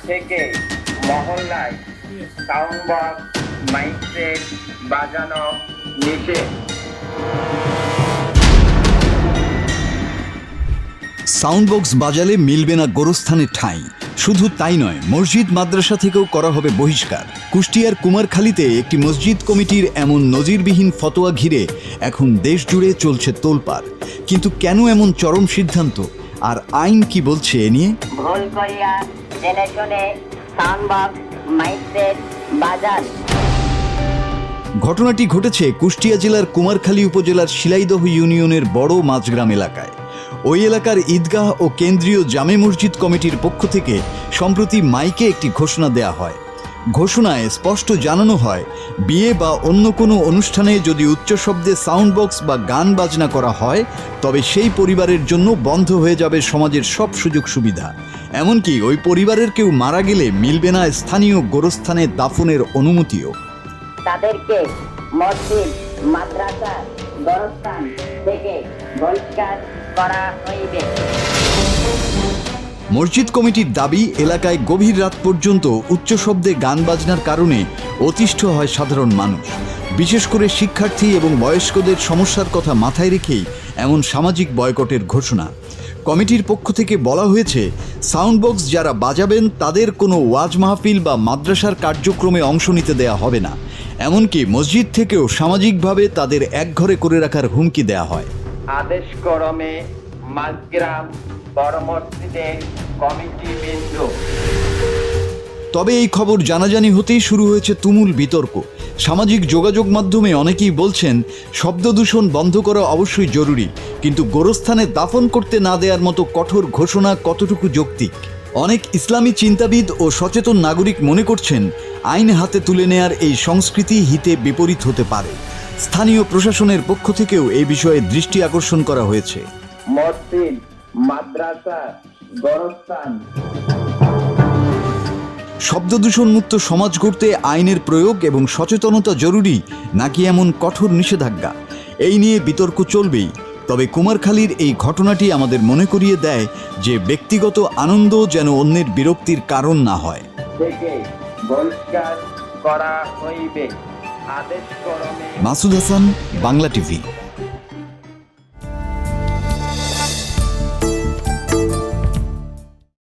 থেকে মহল্লায় sound box mic set বাজানো নিষেধ। সাউন্ড বক্স বাজালে মিলবে না গোরস্থানের ঠাঁই। শুধু তাই নয়, মসজিদ মাদ্রাসা থেকেও করা হবে বহিষ্কার। কুষ্টিয়ার কুমারখালীতে একটি মসজিদ কমিটির এমন নজিরবিহীন ফতোয়া ঘিরে এখন দেশ জুড়ে চলছে তোলপাড়। কিন্তু কেন এমন চরম সিদ্ধান্ত, আর আইন কি বলছে এ নিয়ে? ভুল করিয়া জেনে শুনে সাউন্ড বক্স মাইক সেট বাজান। ঘটনাটি ঘটেছে কুষ্টিয়া জেলার কুমারখালী উপজেলার শিলাইদহ ইউনিয়নের বড় মাঝগ্রাম এলাকায়। ওই এলাকার ঈদগাহ ও কেন্দ্রীয় জামে মসজিদ কমিটির পক্ষ থেকে সম্প্রতি মাইকে একটি ঘোষণা দেয়া হয়। ঘোষণায় স্পষ্ট জানানো হয়, বিয়ে বা অন্য কোনো অনুষ্ঠানে যদি উচ্চ শব্দে সাউন্ড বক্স বা গান বাজনা করা হয় তবে সেই পরিবারের জন্য বন্ধ হয়ে যাবে সমাজের সব সুযোগ সুবিধা। এমনকি ওই পরিবারের কেউ মারা গেলে মিলবে না স্থানীয় গোরস্থানে দাফনের অনুমতিও। তাদেরকে মসজিদ মাদ্রাসা গোরস্থান থেকে বহিষ্কার করা হইবে। মসজিদ কমিটির দাবি, এলাকায় গভীর রাত পর্যন্ত উচ্চ শব্দে গান বাজনার কারণে অতিষ্ঠ হয় সাধারণ মানুষ। বিশেষ করে শিক্ষার্থী এবং বয়স্কদের সমস্যার কথা মাথায় রেখেই এমন সামাজিক বয়কটের ঘোষণা। কমিটির পক্ষ থেকে বলা হয়েছে, সাউন্ড বক্স যারা বাজাবেন তাদের কোনো ওয়াজ মাহফিল বা মাদ্রাসার কার্যক্রমে অংশ নিতে দেয়া হবে না। এমনকি মসজিদ থেকেও সামাজিকভাবে তাদের একঘরে করে রাখার হুমকি দেয়া হয়। আদেশ ক্রমে মাঝগ্রাম বড় মসজিদের কমিটি বৃন্দ। তবে এই খবর জানাজানি হতেই শুরু হয়েছে তুমুল বিতর্ক। সামাজিক যোগাযোগ মাধ্যমে অনেকেই বলছেন, শব্দ দূষণ বন্ধ করা অবশ্যই জরুরি, কিন্তু গোরস্থানে দাফন করতে না দেওয়ার মতো কঠোর ঘোষণা কতটুকু যৌক্তিক? অনেক ইসলামী চিন্তাবিদ ও সচেতন নাগরিক মনে করছেন, আইন হাতে তুলে নেয়ার এই সংস্কৃতি হিতে বিপরীত হতে পারে। স্থানীয় প্রশাসনের পক্ষ থেকেও এই বিষয়ে দৃষ্টি আকর্ষণ করা হয়েছে। মসজিদ মাদ্রাসা গোরস্থান। শব্দদূষণ মুক্ত সমাজ গড়তে আইনের প্রয়োগ এবং সচেতনতা জরুরি, নাকি এমন কঠোর নিষেধাজ্ঞা? এই নিয়ে বিতর্ক চলবেই। তবে কুমারখালীর এই ঘটনাটি আমাদের মনে করিয়ে দেয় যে ব্যক্তিগত আনন্দ যেন অন্যের বিরক্তির কারণ না হয়। থেকে বহিষ্কার করা হইবে। আদেশ ক্রমে। মাসুদ হাসান, বাংলা টিভি।